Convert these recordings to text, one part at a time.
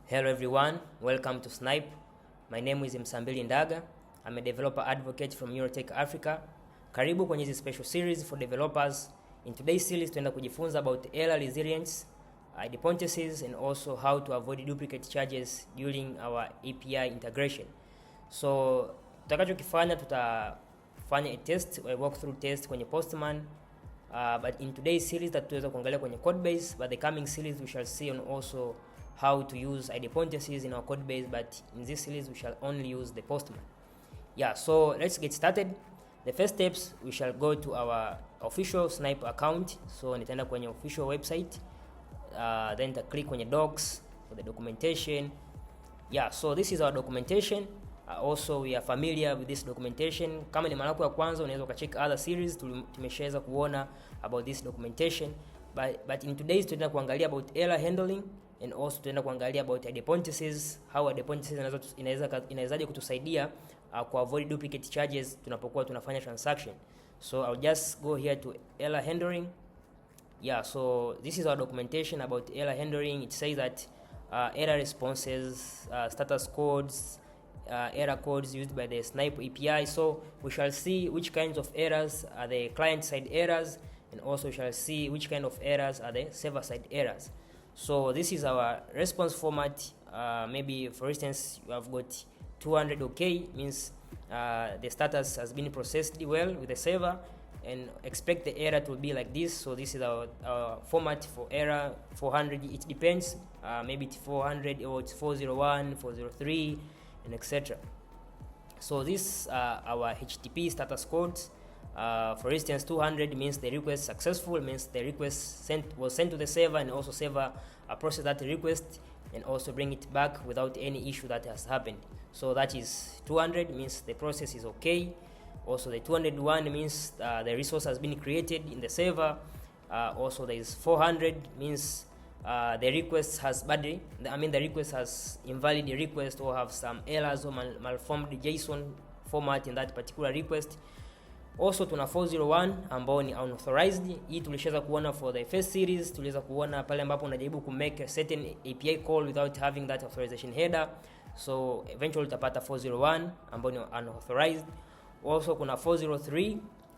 Hello everyone, welcome to Snipe. My name is Msambili Ndaga. I'm a developer advocate from Eurotech Africa. Karibu kwenye this special series for developers. In today's series tuenda kujifunza about error resilience, hypotheses, and also how to avoid duplicate charges during our API integration. So tutakachokifanya, tutafanya a test, a walkthrough test kwenye Postman. But in today's series tutaweza kuangalia kwenye codebase, but the coming series we shall see on also how to use idempotencies in our code base, but in this series we shall only use the Postman. Yeah, so let's get started. The first steps, we shall go to our official Snipe account. So nitaenda kwenye official website, then click kwenye docs for the documentation. Yeah, so this is our documentation. Also we are familiar with this documentation. Kama ni mara yako ya kwanza, unaweza ukacheck other series tumeshaweza kuona about this documentation, but in today's tutaenda kuangalia about error handling, and also tutaenda kuangalia about idempotencies, how idempotencies inawezaje kutusaidia ku avoid duplicate charges tunapokuwa tunafanya transaction. So I'll just go here to error handling. Yeah, so this is our documentation about error handling. It says that error responses, status codes, error codes used by the Snipe API. So we shall see which kinds of errors are the client-side errors, and also we shall see which kind of errors are the server-side errors. So this is our response format. Maybe for instance you have got 200 OK, means the status has been processed well with the server, and expect the error to be like this. So this is our format for error. 400, it depends, maybe it's 400 or it's 401, 403, and etc. So this our HTTP status codes. For instance, 200 means the request successful, means the request was sent to the server, and also server process that request and also bring it back without any issue that has happened. So that is 200, means the process is okay. Also the 201 means the resource has been created in the server. Also there is 400, means the request has the request has invalid request or have some errors or malformed JSON format in that particular request. Also tuna 401 ambao ni unauthorized. Hii tulishaweza kuona for the first series, tuliweza kuona pale ambapo unajaribu ku make a certain API call without having that authorization header. So eventually utapata 401 ambao ni unauthorized. Also kuna 403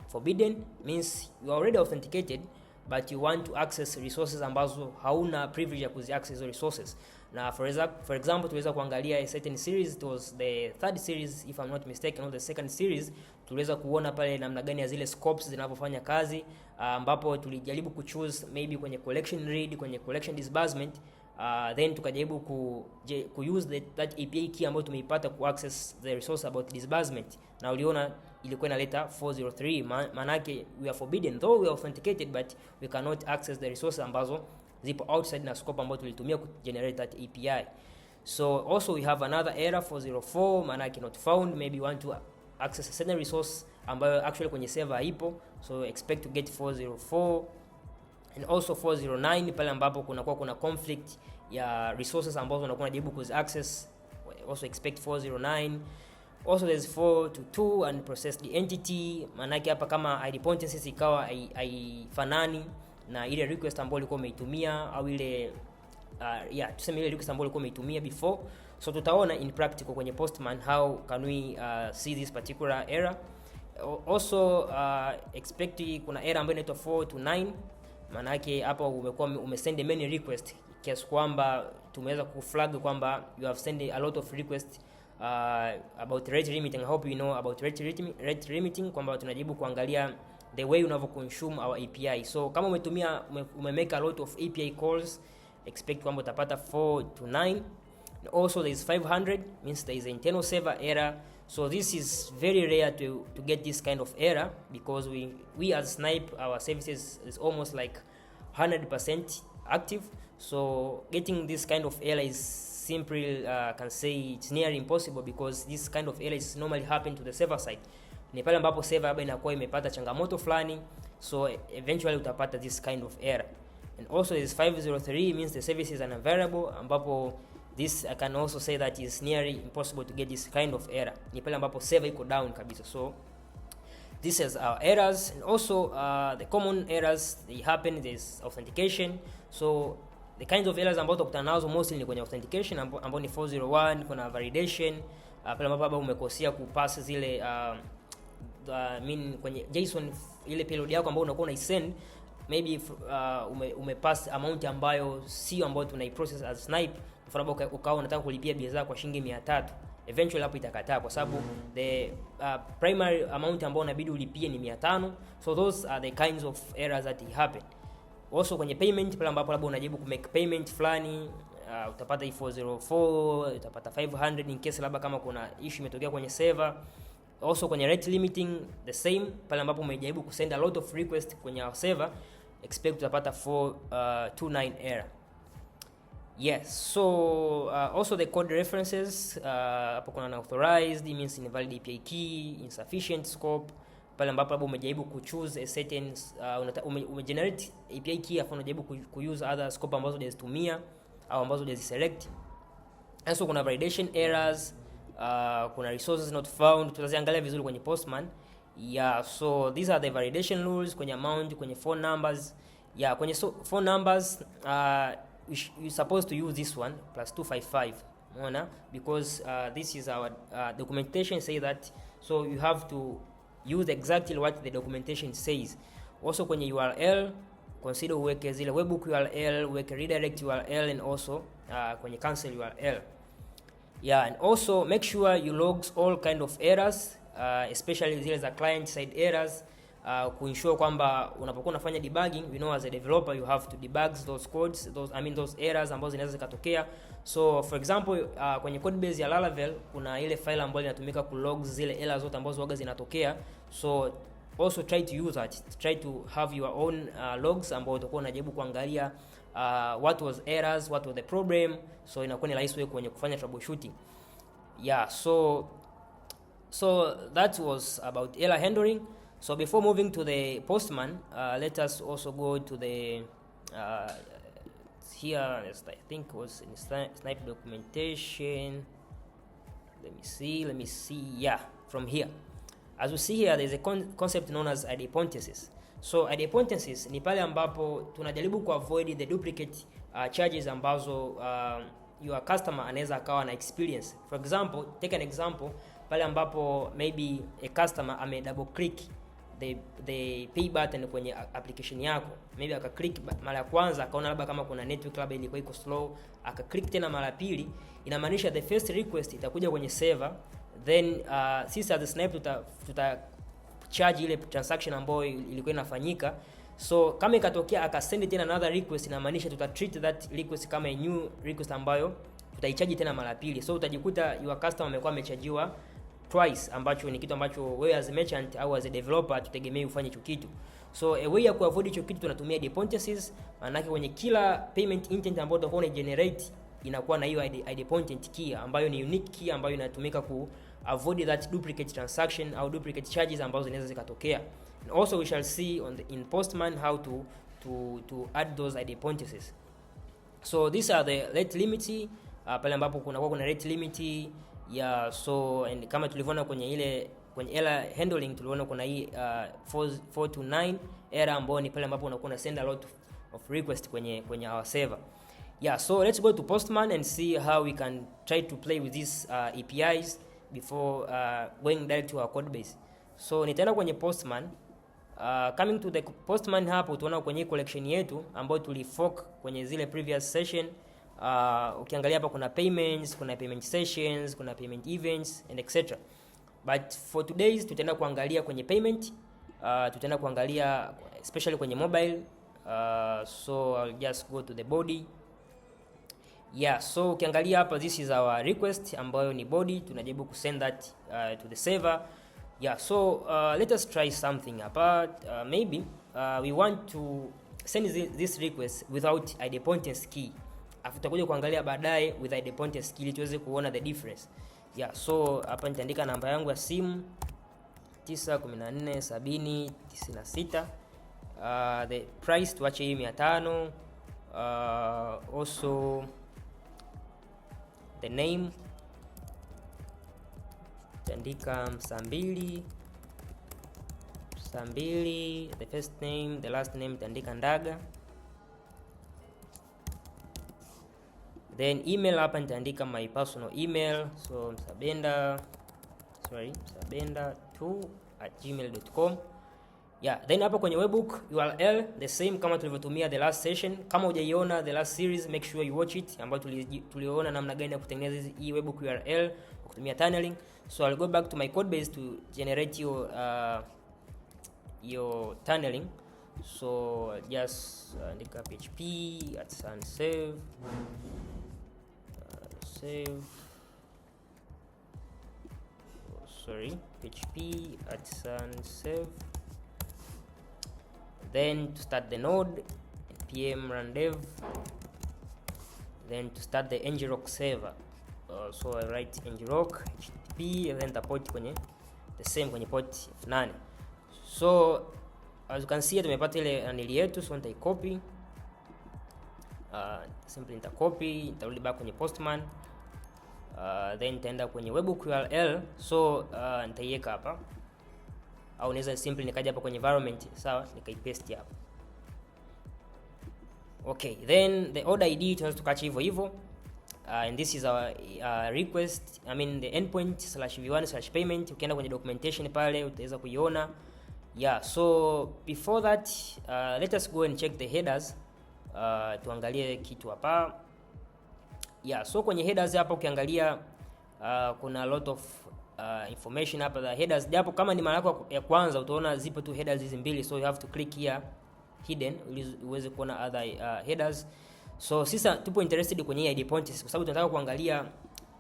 forbidden, means you are already authenticated but you want to access resources ambazo hauna privilege ya kuzi access resources. Na for example tuliweza kuangalia a certain series, it was the third series if I'm not mistaken, or the second series, tuliweza kuona pale namna gani ya zile scopes zinavyofanya kazi, ambapo tulijaribu kuchoose maybe kwenye collection read, kwenye collection disbursement, then tukajaribu ku use that API key ambayo tumeipata ku access the resource about disbursement, na uliona ilikuwa inaleta 403. Manake we are forbidden, though we are authenticated, but we cannot access the resources ambazo zipo outside na scope ambayo tulitumia ku generate that API. So also we have another error 404, manake not found. Maybe you want to access a certain resource ambayo actually kwenye server haipo, so expect to get 404. And also 409 pale ambapo kuna conflict ya resources ambazo unakuwa unajaribu ku access, also expect 409. Also there's 422 and processed entity, manake hapa kama idempotencies ikawa haifanani na ile request ambayo ulikuwa umeitumia, au ile tuseme ile request ambayo ulikuwa umeitumia before. So tutaona in practical kwenye Postman how can we see this particular error. Also expect kuna error ambayo inaitwa 429, manake hapa umekuwa umesend many request kiasi kwamba tumeweza kuflag kwamba you have sent a lot of requests about rate limiting. I hope you know about rate limiting, kwamba tunajibu kuangalia the way unavyo consume our API. So kama umemake a lot of API calls, expect kwamba utapata 429. Also there is 500, means there is an internal server error. So this is very rare to get this kind of error, because we as Snipe, our services is almost like 100% active. So getting this kind of error is simply can say it's nearly impossible, because this kind of errors normally happen to the server side. Ni pale ambapo server labda inakuwa imepata changamoto fulani, so eventually utapata this kind of error. And also this 503 means the service is unavailable, ambapo this I can also say that is nearly impossible to get this kind of error. Ni pale ambapo server iko down kabisa. So this is our errors. And also the common errors they happen, there's authentication. So the kinds of errors ambazo utakutana nazo mostly ni kwenye authentication ambao ni 401, kuna validation pale ambapo umekosea kupass zile kwenye JSON ile payload yako ambayo unakuwa unaisend, maybe umepass amount ambayo sio ambayo tunaiprocess as Snipe. Mfano ukawa unataka kulipia bidhaa kwa shilingi 300, eventually hapo itakataa kwa sababu the primary amount ambayo unabidi ulipie ni 500. So those are the kinds of errors that happen. Also kwenye payment, pale ambapo labda unajibu ku make payment fulani, utapata 404, utapata 500 in case labda kama kuna issue imetokea kwenye server. Also kwenye rate limiting the same, pale ambapo umejaribu ku send a lot of request kwenye our server, expect utapata 429 error. Yes, so also the code references, hapo kuna unauthorized, means invalid API key, insufficient scope, pale ambapo labda umejaribu ku choose a certain umegenerate API key afu unajaribu ku use other scope ambazo hujazitumia au ambazo hujaziselect. Also kuna validation errors, kuna resources not found, tutaziangalia vizuri kwenye Postman. Yeah, so these are the validation rules kwenye amount, kwenye phone numbers. Yeah, kwenye phone numbers you're supposed to use this one +255, unaona, because this is our documentation say that, so you have to use exactly what the documentation says. Also kwenye URL consider uweke zile webhook URL, uweke redirect URL, and also kwenye cancel URL. Yeah, and also make sure you logs all kind of errors, especially zile za client side errors, kuensure kwamba unapokuwa unafanya debugging, you know, as a developer you have to debug those codes, those errors ambazo zinaweza zikatokea. So for example, kwenye code base ya Laravel kuna ile file ambayo inatumika ku log zile errors zote ambazo waga zinatokea. So also try to use that, try to have your own logs ambayo utakuwa unajaribu kuangalia what was errors, what was the problem, so inakuwa ni rahisi wewe kwenye kufanya troubleshooting. Yeah, so that was about error handling. So before moving to the Postman, let us also go to the here, I think was in Snipe documentation. Let me see. Yeah, from here, as we see here, there is a concept known as idempotencies. So idempotencies ni pale ambapo tunajaribu ku avoid the duplicate charges ambazo your customer anaweza akawa na experience. For example, take an example pale ambapo maybe a customer ame double click the pay button kwenye application yako, maybe aka click mara ya kwanza akaona labda kama kuna network labda ilikuwa iko slow, aka click tena mara pili, inamaanisha the first request itakuja kwenye server, then sisi as Snipe tuta charge ile transaction ambayo ilikuwa inafanyika. So kama ikatokea akasend tena another request, inamaanisha tuta treat that request kama a new request ambayo tutaichaji tena mara pili. So utajikuta your customer amekuwa amechajiwa twice, ambacho ni kitu ambacho wewe as a merchant au as a developer tutegemea ufanye hicho kitu. So a way ya kuavoid hicho kitu tunatumia idempotencies, maana yake kwenye kila payment intent ambayo utakuwa una generate inakuwa na hiyo idempotent key ambayo ni unique key ambayo inatumika ku avoid that duplicate transaction au duplicate charges ambazo zinaweza zikatokea. And also we shall see in Postman how to add those idempotencies. So these are the rate limit, pale ambapo kuna rate limit. Yeah, so and kama tulivyoona kwenye error handling tuliona kuna hii 429 error ambayo ni pale ambapo unakuwa una send a lot of request kwenye our server. Yeah, so let's go to Postman and see how we can try to play with these APIs before going direct to our code base. So nitaenda kwenye Postman. Coming to the Postman, hapo utaona kwenye collection yetu ambayo tulifork kwenye zile previous session. Ukiangalia hapa kuna payments, kuna payment sessions, kuna payment events and etc. But for today's tutaenda kuangalia kwenye payment, tutaenda kuangalia especially kwenye mobile. So I'll just go to the body. Yeah, so ukiangalia hapa, this is our request ambayo ni body, tunajaribu ku send that to the server. Yeah, so let us try something hapa. Maybe we want to send this request without idempotency key. Afu tutakuja kuangalia baadaye with idempotency key ili tuweze kuona the difference. Yeah, so hapa nitaandika namba yangu ya simu 9147096. The price tuache hii 500. Also the name tandika Msambili, the first name, the last name tandika Ndaga. Then email hapa nitaandika my personal email, so msabenda2@gmail.com. Yeah, then hapa kwenye webhook URL the same kama tulivyotumia the last session. Kama hujaiona the last series, make sure you watch it, ambayo tuliona namna gani ya kutengeneza hii webhook URL kwa kutumia tunneling. So I'll go back to my code base to generate your tunneling. So just andika php @sunsave php @sunsave. Then to start the node, npm run dev. Then to start the ngrok server, so I write ngrok http and then the port kwenye the same kwenye port 8. So as you can see tumepata ile anili yetu, so nita copy, simply nita copy, nitarudi back kwenye postman, then nitaenda kwenye webhook URL, so nitaiweka hapa, au naweza simply nikaja hapa kwenye environment, sawa, nikaipaste hapa. Okay, then the order ID tunaweza tukacha hivyo, and this is our request, I mean the endpoint/v1/payment. Ukienda kwenye documentation pale utaweza kuiona. Yeah, so before that let us go and check the headers, tuangalie kitu hapa. Yeah, so kwenye headers hapa ukiangalia kuna a lot of information hapa the headers, japo kama ni mara yako ya kwanza utaona zipo tu headers hizi mbili, so you have to click here hidden ili uweze kuona other headers. So sisi tupo interested kwenye ID pointers kwa sababu tunataka kuangalia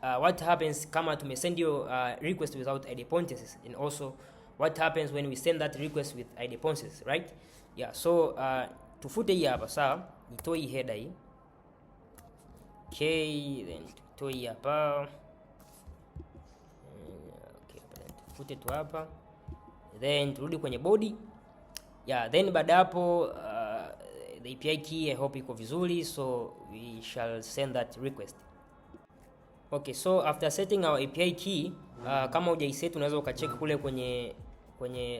what happens kama tumesend your request without ID pointers, and also what happens when we send that request with ID pointers, right? Yeah, so tufute hii hapa, sawa, nitoe hii header hii. Okay, then tutoe hii hapa. Okay, tufute tu hapa, then turudi kwenye body. Yeah, then baada hapo the API key I hope iko vizuri, so we shall send that request. Okay, so after setting our API key, kama hujaiset unaweza ukacheck kule kwenye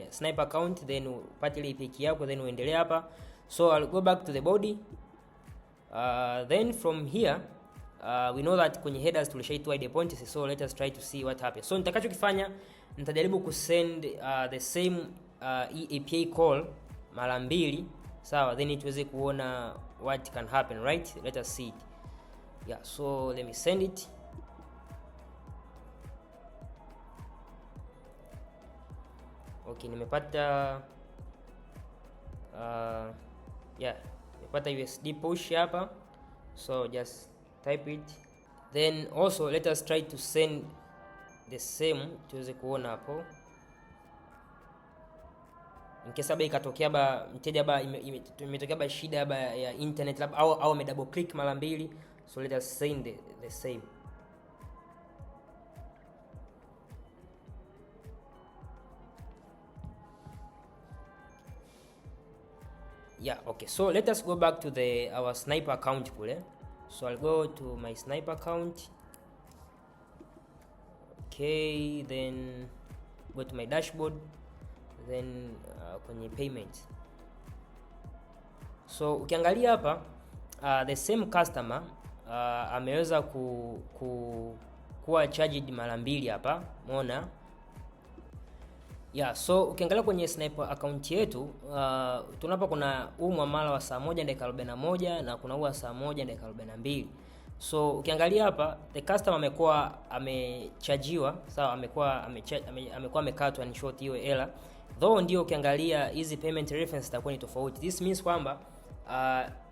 Snipe account, then upate ile API key yako, then uendelee hapa. So I'll go back to the body, then from here we know that kwenye headers tulishaitoa ID pointers, so let us try to see what happens. So nitakachokifanya nitajaribu kusend the same API call mara mbili, sawa, then tuweze kuona what can happen, right? Let us see it. Yeah, so let me send it. Okay, nimepata nimepata USD push hapa, so just type it, then also let us try to send the same tuweze kuona hapo in case aba ikatokea ba mteja ba imetokea ba shida ba ya internet lab au ame double click mara mbili, so let us send the same. Yeah, okay, so let us go back to our Snipe account kule. So I'll go to my Snipe account. Okay, then go to my dashboard, then kwenye payment. So ukiangalia hapa the same customer ameweza kuwa charged mara mbili hapa, umeona? Yeah, so ukiangalia kwenye Snipe account yetu tunapa kuna huu muamala wa saa 1:41 na kuna huu wa saa 1:42. So ukiangalia hapa the customer amekuwa amechajiwa, sawa, amekuwa amekatwa in short hiyo error. Though ndio ukiangalia hizi payment reference zitakuwa ni tofauti. This means kwamba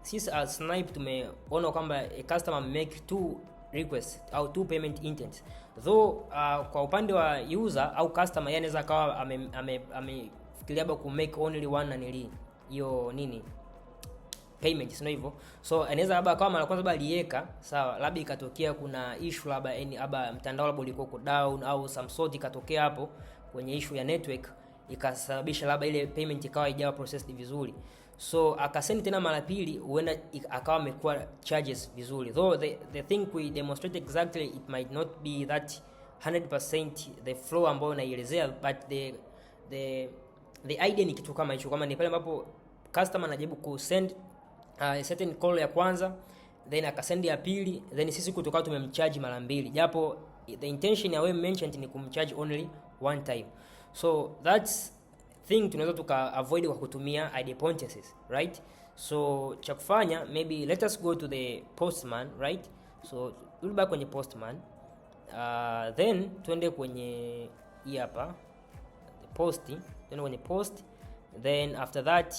sisi as Snipe tumeona kwamba a customer make two requests au two payment intents. Though kwa upande wa user au customer yeye anaweza akawa amefikiria labda ku make only one anili hiyo nini payment, sio hivyo. So anaweza labda kama mara kwanza aliweka, sawa, labda ikatokea kuna issue labda mtandao labda ulikuwa uko down au some sort ikatokea hapo kwenye issue ya network ikasababisha labda ile payment ikawa haijawa processed vizuri, so akasend tena mara pili, huenda akawa amekuwa charges vizuri. Though the thing we demonstrate exactly it might not be that 100% the flow ambayo naielezea, but the idea ni kitu kama hicho, kama ni pale ambapo customer anajaribu ku send a certain call ya kwanza, then akasend ya pili, then sisi kutoka tumemcharge mara mbili, japo the intention ya web merchant ni kumcharge only one time. So that's thing tunaweza tuka avoid kwa kutumia idempotencies, right? So cha kufanya, maybe let us go to the postman, right? So we'll back kwenye postman, then tuende kwenye hii hapa the post, tuende kwenye post, then after that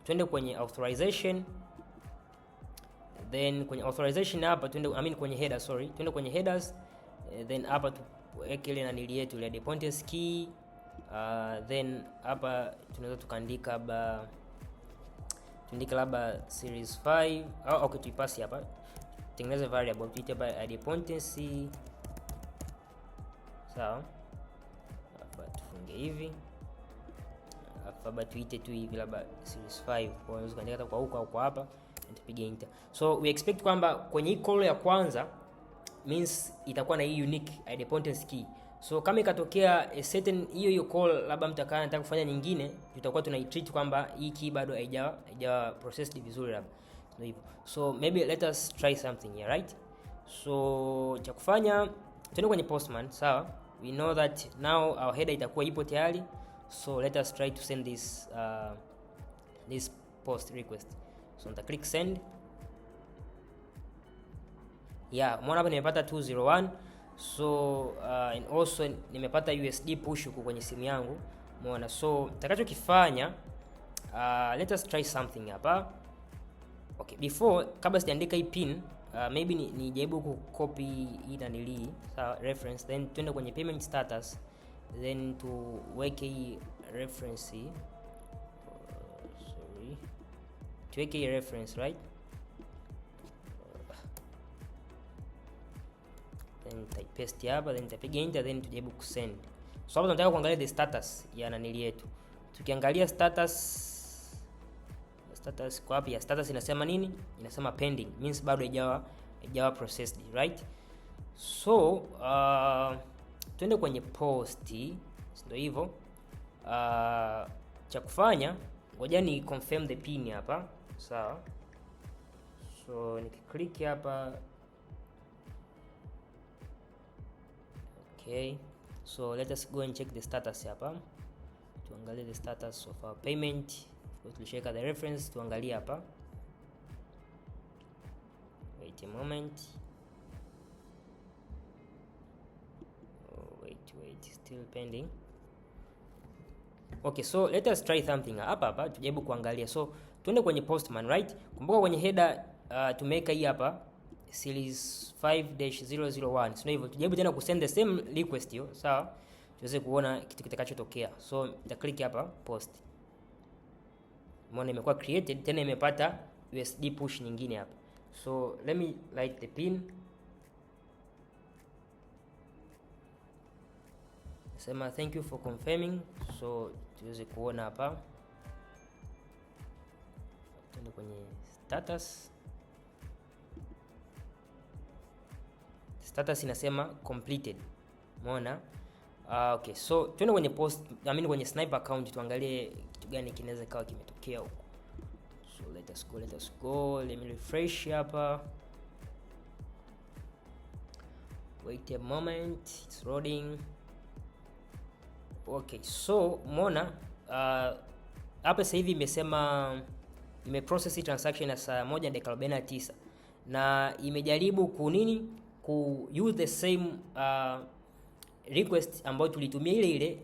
tuende kwenye authorization, then kwenye authorization hapa tuende kwenye header, tuende kwenye headers, then hapa tuweke ile nanili yetu ile idempotency key, then hapa tunaweza tukaandika labda series 5 au okay, tuipasi hapa, tengeneza variable tuite by idempotency, sawa. Hapa tufunge hivi, hapa tuite tu hivi labda series 5, kwa hiyo ukaandika kwa huko au kwa hapa, tupige enter. So we expect kwamba kwenye hii call ya kwanza means itakuwa na hii unique idempotency key. So kama ikatokea a certain hiyo call labda mtakaa nataka kufanya nyingine, tutakuwa tunaitreat kwamba hii key bado haijawa processed vizuri labda. Ndio hivyo. So maybe let us try something here, right? So cha kufanya tuende kwenye postman, sawa. We know that now our header itakuwa ipo tayari. So let us try to send this post request. So nita click send. Yeah, umeona hapa nimepata 201. So and also nimepata USD push huko kwenye simu yangu, umeona. So nitakachokifanya, let us try something hapa. Okay, before kabla sijaandika hii pin, maybe nijaribu kucopy hii nanili, sawa, reference, then tuende kwenye payment status, then tuweke hii reference, tuweke hii reference, right? Then paste hapa, then nitapiga enter, then tujaribu kusend. So hapa tunataka kuangalia the status ya nanili yetu. Tukiangalia status kwa hapa ya status inasema nini? Inasema pending, means bado haijawa processed, right? So tuende kwenye post, ndio hivyo. Cha kufanya, ngoja ni confirm the pin hapa, sawa. So nikiklik hapa, okay. So let us go and check the status hapa. Tuangalie the status of our payment. Tulisheka the reference, tuangalie hapa. Wait a moment. Oh, wait, still pending. Okay, so let us try something hapa tujaribu kuangalia. So tuende kwenye postman, right? Kumbuka kwenye header tumeweka hii hapa series 5-001. So hivyo tujaribu tena kusend the same request hiyo, sawa, tuweze kuona kitu kitakachotokea. So nita click hapa post, umeona imekuwa created, tena imepata USD push nyingine hapa. So let me write the pin, sema thank you for confirming. So tuweze kuona hapa, tuende kwenye status inasema completed, umeona. Okay, so tuende kwenye kwenye Snipe account tuangalie kitu gani kinaweza kawa kimetokea huko. So let us go, let me refresh hapa. Wait a moment, it's loading. Okay, so umeona hapa sasa hivi imesema imeprocess transaction ya saa 1:49 na imejaribu ku use the same request ambayo tulitumia ile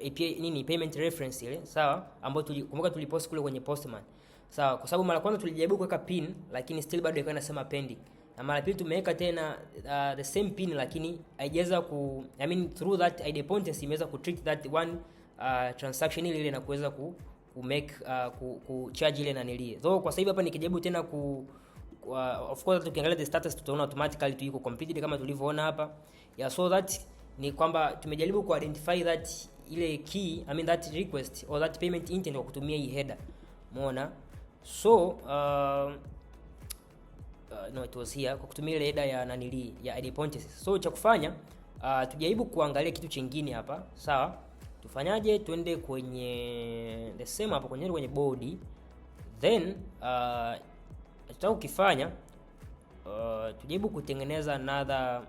API payment reference ile, sawa, ambayo kumbuka tulipost kule kwenye postman, sawa. Kwa sababu mara kwanza tulijaribu kuweka pin lakini still bado ilikuwa inasema pending, na mara pili tumeweka tena the same pin lakini haijaweza through that idempotency imeweza ku treat that one transaction ile na kuweza ku make ku charge ile na nilie. Though kwa sababu hapa nikijaribu tena of course tukiangalia the status tutaona automatically tu iko completed kama tulivyoona hapa. Yeah, so that ni kwamba tumejaribu ku identify that ile key, that request or that payment intent kwa kutumia hii header, umeona. So no, it was here kwa kutumia ile header ya nanili ya idempotency. So cha kufanya tujaribu kuangalia kitu kingine hapa, sawa. Tufanyaje? Tuende kwenye the same hapa kwenye body, then tutaka ukifanya tujaribu kutengeneza another.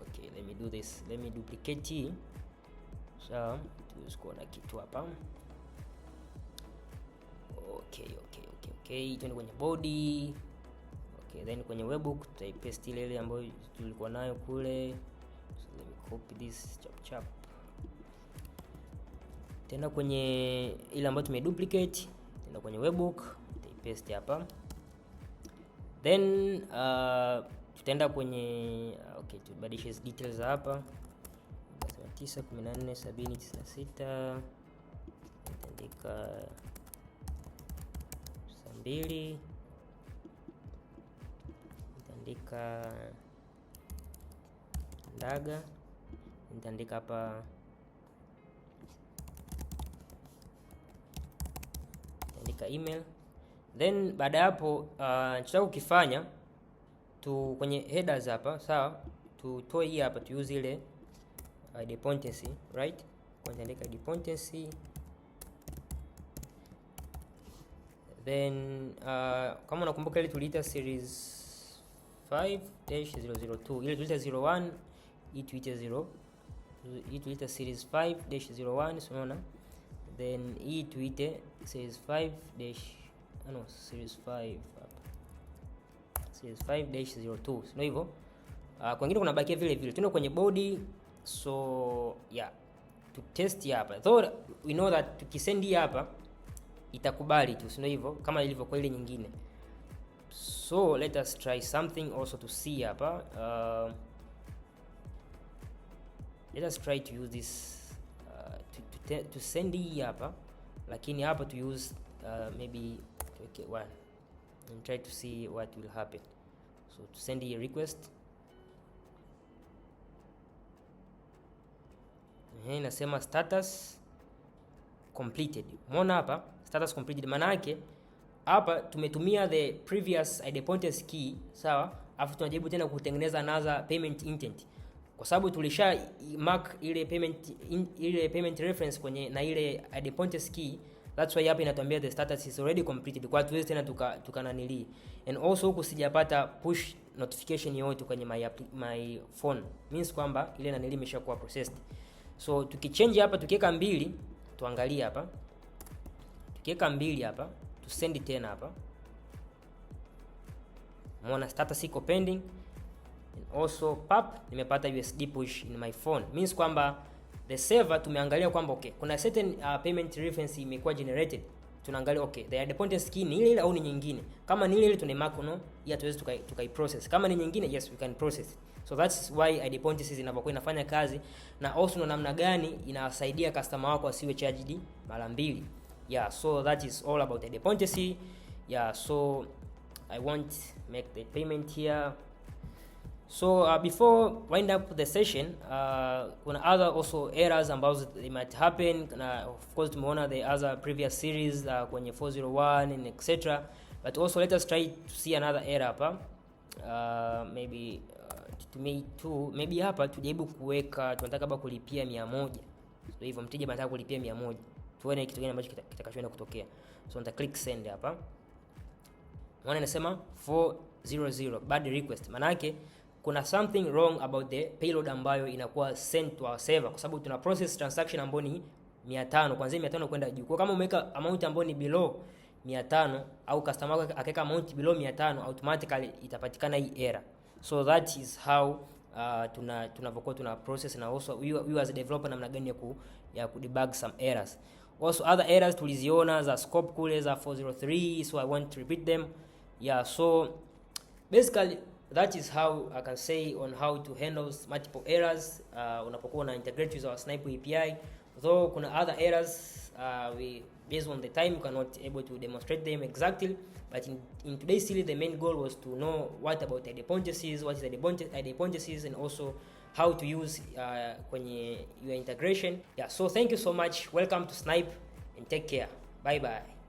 Okay, let me do this. Let me duplicate hii. So tusikona kitu hapa. Okay, tuende kwenye body. Okay, then kwenye webhook tutaipaste ile ambayo tulikuwa nayo kule. So let me copy this chap. Tena kwenye ile ambayo tumeduplicate, tena kwenye webhook tutaipaste hapa. Then tutaenda kwenye tubadilishe details hapa. 9 14 70 96 nitaandika 2 nitaandika Ndaga, nitaandika hapa, nitaandika email. Then baada ya hapo tunataka kukifanya tu kwenye headers hapa, sawa, tutoe hii hapa, tu use ile dependency, right? Kwa nitaandika dependency. Then kama unakumbuka ile tuliita series 5-002, ile tuliita 01, hii tuite 0, hii tuliita series 5-01, unaona? Then hii tuite series 5- series 5 hapa, series 5-02, sio hivyo? Kwingine kuna bakia vile vile. Tuende kwenye body. So yeah, to test hapa, though we know that tukisend hapa itakubali tu, sio hivyo, kama ilivyo kwa ile nyingine. So let us try something also to see hapa. Let us try to use this to send hii hapa, lakini hapa to use maybe one and try to see what will happen. So to send a request, nasema status completed. Umeona hapa status completed, maana yake hapa tumetumia the previous idempotency key, sawa, afu tunajaribu tena kutengeneza another payment intent, kwa sababu tulisha mark ile payment reference kwenye na ile idempotency key. That's why hapa inatuambia the status is already completed, kwa tuwezi tena tukananili. And also huku sijapata push notification yoyote kwenye my phone, means kwamba ile nanili imeshakuwa processed. So tukichange hapa, tukiweka 2, tuangalie hapa, tukiweka 2 hapa, tu send tena hapa, umeona status iko pending. And also nimepata USD push in my phone, means kwamba the server tumeangalia kwamba okay, kuna certain payment reference imekuwa generated. Tunaangalia okay, the dependency key ni ile au ni nyingine. Kama ni ile tuna mark ya tuweze tukai process. Kama ni nyingine, yes we can process. So that's why dependencies inapokuwa inafanya kazi, na also na namna gani inawasaidia customer wako asiwe charged mara mbili. Yeah, so that is all about the dependency. Yeah, so I want make the payment here. So before wind up the session, kuna other also errors ambazo they might happen. Of course tumeona the other previous series kwenye 401 and etc. But also let us try to see another error hapa. Maybe maybe hapa tujaribu kuweka, tunataka baba kulipia 100. So hivyo mteja anataka kulipia 100. Tuone kitu gani ambacho kitakachoenda kutokea. So nita click send hapa. Unaona inasema 400 bad request. Maana yake kuna something wrong about the payload ambayo inakuwa sent to our server, kwa sababu tuna process transaction ambayo ni 500, kuanzia 500 kwenda juu. Kwa kama umeweka amount ambayo ni below 500 au customer wako akaweka amount below 500, automatically itapatikana hii error. So that is how tunavyokuwa tuna process, na also we as a developer namna gani ya kudebug some errors. Also other errors tuliziona za scope kule za 403, so I want to repeat them. Yeah, so basically that is how I can say on how to handle multiple errors unapokuwa na integrate with our Snipe API. Though kuna other errors we based on the time cannot able to demonstrate them exactly, but in today's series the main goal was to know what about the dependencies, what is the dependencies, and also how to use kwenye your integration. Yeah, so thank you so much, welcome to Snipe and take care, bye bye.